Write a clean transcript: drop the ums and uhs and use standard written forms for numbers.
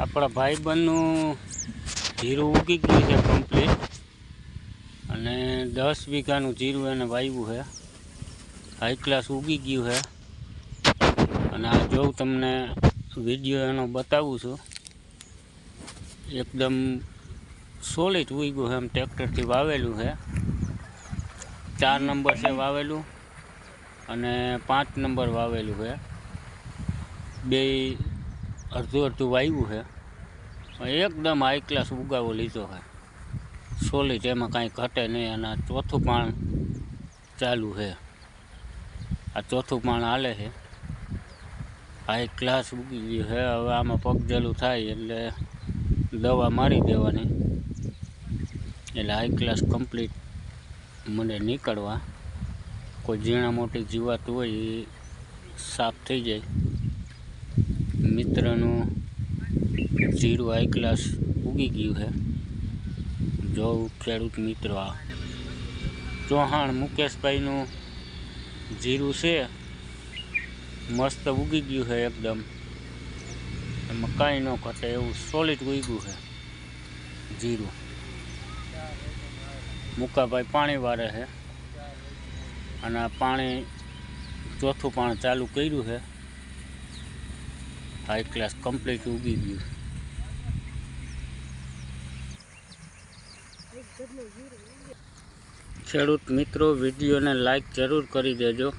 આપણા ભાઈબંધનું જીરું ઉગી ગયું છે કમ્પ્લીટ, અને 10 વીઘાનું જીરું એને વાવ્યું છે. હાઈ ક્લાસ ઉગી ગયું છે. અને આ જોઉં તમને વિડીયો એનો બતાવું છું. એકદમ સોલિડ ઉગ્યું છે, એમ ટ્રેક્ટરથી વાવેલું છે. 4 નંબર છે વાવેલું, અને 5 નંબર વાવેલું છે. બે અડધું અડધું વાવ્યું છે. એકદમ હાઈ ક્લાસ ઉગાવો લીધો છે, સોલિડ, એમાં કાંઈ ઘટે નહીં. અને ચોથું પાણ ચાલુ છે, આ ચોથું પાણ હાલે છે. હાઈ ક્લાસ ઉગી ગયું છે. હવે આમાં પગજેલું થાય એટલે દવા મારી દેવાની, એટલે હાઈ ક્લાસ કમ્પ્લીટ મને નીકળવા. કોઈ ઝીણા મોટી જીવાત હોય એ સાફ થઈ જાય. મિત્રનું જીરું હાઈ ક્લાસ ઉગી ગયું છે. જો ખેડૂત મિત્રો, આ ચૌહાણ મુકેશભાઈનું જીરું છે, મસ્ત ઉગી ગયું છે એકદમ. એમાં કાંઈ ન ઘટે એવું સોલિડ ઉગ્યું છે જીરું. મુકાભાઈ પાણી વારે છે, અને આ પાણી ચોથું પાણ ચાલુ કર્યું છે. હાઈ ક્લાસ કમ્પ્લીટ ઉગી ગયું. ખેડૂત મિત્રો, વિડીયોને લાઈક જરૂર કરી દેજો.